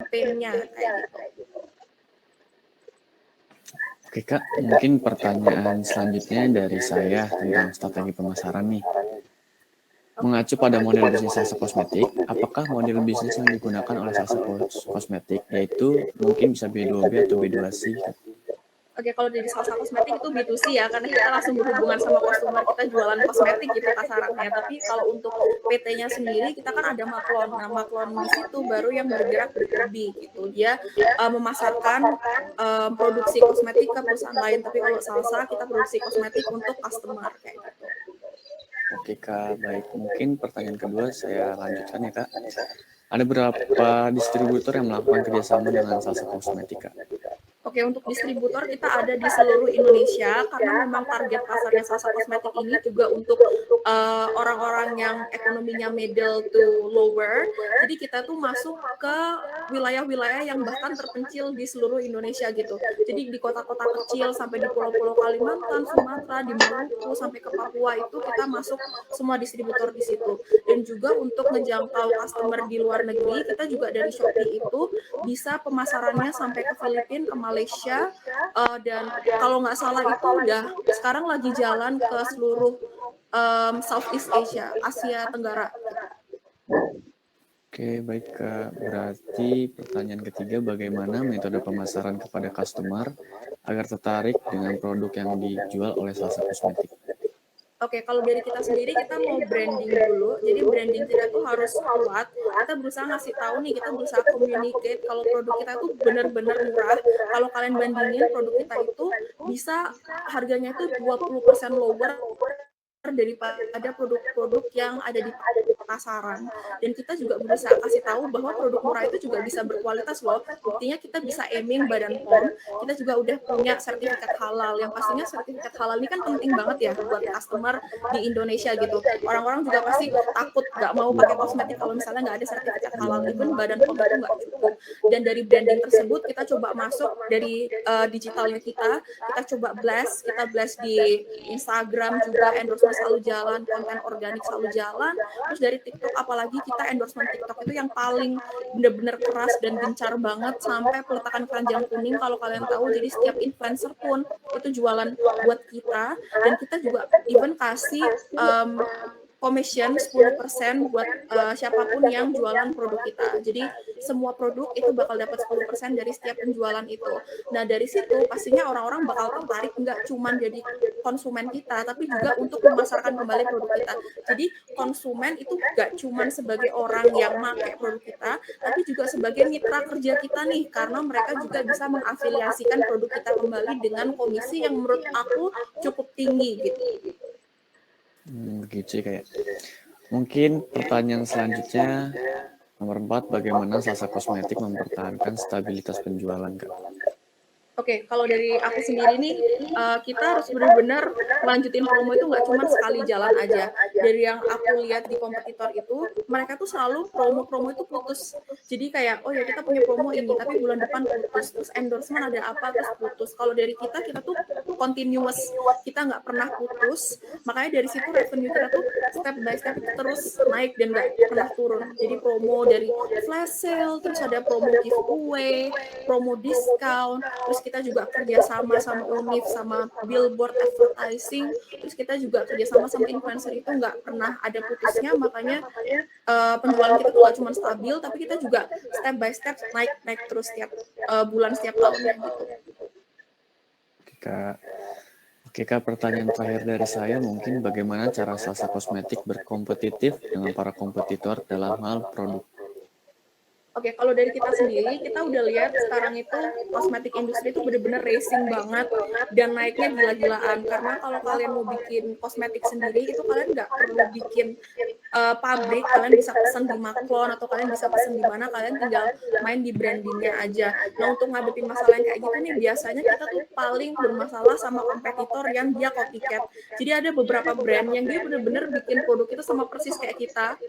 campaign-nya kayak gitu. Oke Kak, mungkin pertanyaan selanjutnya dari saya tentang strategi pemasaran nih. Mengacu pada model bisnis salsa kosmetik, apakah model bisnis yang digunakan oleh salsa kosmetik yaitu mungkin bisa B2B atau B2C? Oke, kalau dari salsa kosmetik itu B2C ya, karena kita langsung berhubungan sama customer, kita jualan kosmetik gitu kasarannya. Tapi kalau untuk PT-nya sendiri, kita kan ada maklon. Nah, maklon di situ baru yang bergerak B2B gitu. Dia memasarkan produksi kosmetik ke perusahaan lain. Tapi kalau salsa, kita produksi kosmetik untuk customer kayak gitu. Oke Kak, baik. Mungkin pertanyaan kedua saya lanjutkan ya Kak. Ada berapa distributor yang melakukan kerjasama dengan salsa kosmetik Kak? Oke, untuk distributor kita ada di seluruh Indonesia karena memang target pasarnya salsa kosmetik ini juga untuk orang-orang yang ekonominya middle to lower. Jadi kita tuh masuk ke wilayah-wilayah yang bahkan terpencil di seluruh Indonesia gitu. Jadi di kota-kota kecil sampai di pulau-pulau Kalimantan, Sumatera, di Maluku sampai ke Papua itu kita masuk semua distributor di situ. Dan juga untuk ngejangkau customer di luar negeri, kita juga dari Shopee itu bisa pemasarannya sampai ke Filipina, ke Malaysia, dan kalau nggak salah itu udah sekarang lagi jalan ke seluruh Southeast Asia, Asia Tenggara. Oke, baik Kak. Berarti pertanyaan ketiga, bagaimana metode pemasaran kepada customer agar tertarik dengan produk yang dijual oleh salsa kosmetik? Oke, kalau dari kita sendiri kita mau branding dulu. Jadi branding kita tuh harus kuat. Kita berusaha ngasih tahu nih, kita berusaha communicate kalau produk kita tuh benar-benar murah. Kalau kalian bandingin produk kita itu bisa harganya itu 20% lower daripada produk-produk yang ada di pasaran. Dan kita juga berusaha kasih tahu bahwa produk murah itu juga bisa berkualitas loh. Buktinya kita bisa aiming Badan POM, kita juga udah punya sertifikat halal. Yang pastinya sertifikat halal ini kan penting banget ya buat customer di Indonesia gitu. Orang-orang juga pasti takut nggak mau pakai kosmetik kalau misalnya nggak ada sertifikat halal. Even Badan POM itu nggak cukup. Dan dari branding tersebut kita coba masuk dari digitalnya kita coba blast di Instagram juga endorsement selalu jalan, konten organik selalu jalan. Terus dari TikTok, apalagi kita endorsement TikTok itu yang paling bener-bener keras dan gencar banget sampai peletakan keranjang kuning kalau kalian tahu. Jadi setiap influencer pun itu jualan buat kita, dan kita juga even kasih commission 10% buat siapapun yang jualan produk kita. Jadi semua produk itu bakal dapat 10% dari setiap penjualan itu. Nah, dari situ pastinya orang-orang bakal tertarik nggak cuman jadi konsumen kita, tapi juga untuk memasarkan kembali produk kita. Jadi konsumen itu nggak cuman sebagai orang yang pakai produk kita, tapi juga sebagai mitra kerja kita nih, karena mereka juga bisa mengafiliasikan produk kita kembali dengan komisi yang menurut aku cukup tinggi gitu. Begitu kayak. Mungkin pertanyaan selanjutnya nomor 4, bagaimana salsa kosmetik mempertahankan stabilitas penjualan Kak? Oke, kalau dari aku sendiri nih, kita harus benar-benar lanjutin promo itu nggak cuma sekali jalan aja. Dari yang aku lihat di kompetitor itu, mereka tuh selalu promo-promo itu putus. Jadi kayak, oh ya kita punya promo ini, tapi bulan depan putus. Terus endorsement ada apa, terus putus. Kalau dari kita tuh continuous, kita nggak pernah putus. Makanya dari situ revenue kita tuh step by step itu terus naik dan nggak pernah turun. Jadi promo dari flash sale, terus ada promo giveaway, promo discount, terus kita juga kerjasama sama Unif, sama billboard advertising, terus kita juga kerjasama sama influencer, itu nggak pernah ada putusnya. Makanya penjualan kita tuh nggak cuma stabil, tapi kita juga step by step naik terus setiap bulan, setiap tahunnya gitu. Oke Kak, pertanyaan terakhir dari saya mungkin bagaimana cara salsa kosmetik berkompetitif dengan para kompetitor dalam hal produk? Oke, kalau dari kita sendiri, kita udah lihat sekarang itu kosmetik industri itu bener-bener racing banget dan naiknya gila-gilaan. Karena kalau kalian mau bikin kosmetik sendiri, itu kalian nggak perlu bikin pabrik, kalian bisa pesan di Maklon atau kalian bisa pesan di mana, kalian tinggal main di brandingnya aja. Nah, untuk ngadepin masalah yang kayak gitu nih, biasanya kita tuh paling bermasalah sama kompetitor yang dia copycat. Jadi ada beberapa brand yang dia bener-bener bikin produk itu sama persis kayak kita,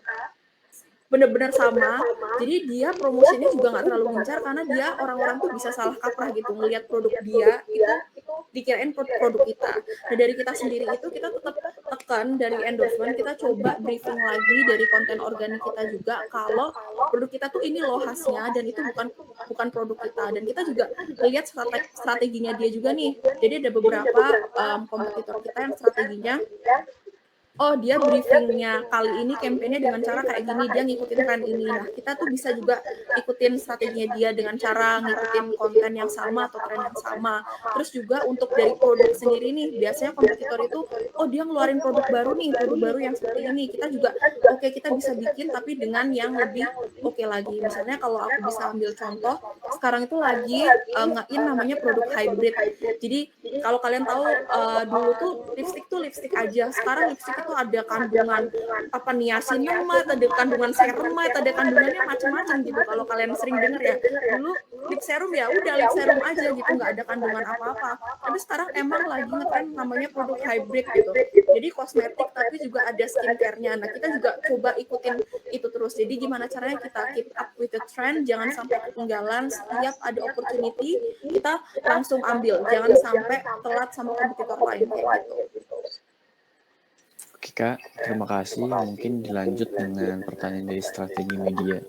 bener-bener sama. Jadi dia promosinya juga nggak terlalu gencar karena dia orang-orang tuh bisa salah kaprah gitu ngelihat produk dia itu dikirain produk kita. Nah, dari kita sendiri itu kita tetap token dari endorsement, kita coba briefing lagi dari konten organik kita juga kalau produk kita tuh ini loh khasnya dan itu bukan bukan produk kita. Dan kita juga ngelihat strateginya dia juga nih. Jadi ada beberapa kompetitor kita yang strateginya, oh dia briefingnya kali ini campaign-nya dengan cara kayak gini, dia ngikutin tren ini. Nah, kita tuh bisa juga ikutin strateginya dia dengan cara ngikutin konten yang sama atau tren yang sama. Terus juga untuk dari produk sendiri nih, biasanya kompetitor itu, oh dia ngeluarin produk baru yang seperti ini. Kita juga, oke kita bisa bikin tapi dengan yang lebih oke lagi. Misalnya kalau aku bisa ambil contoh, sekarang itu lagi nge-in namanya produk hybrid. Jadi kalau kalian tahu dulu tuh lipstik aja. Sekarang lipstik itu ada kandungan apa niacinamide, ada kandungan ceramide, ada kandungannya macam-macam gitu. Kalau kalian sering dengar ya, dulu lip serum ya udah lip serum aja gitu, nggak ada kandungan apa-apa. Tapi sekarang emang lagi ngetren namanya produk hybrid gitu. Jadi kosmetik tapi juga ada skincare-nya. Nah, kita juga coba ikutin itu terus. Jadi gimana caranya kita keep up with the trend, jangan sampai ketinggalan, setiap ada opportunity kita langsung ambil, jangan sampai telat sama kompetitor lain kayak gitu. Oke Kak, terima kasih. Mungkin dilanjut dengan pertanyaan dari strategi media.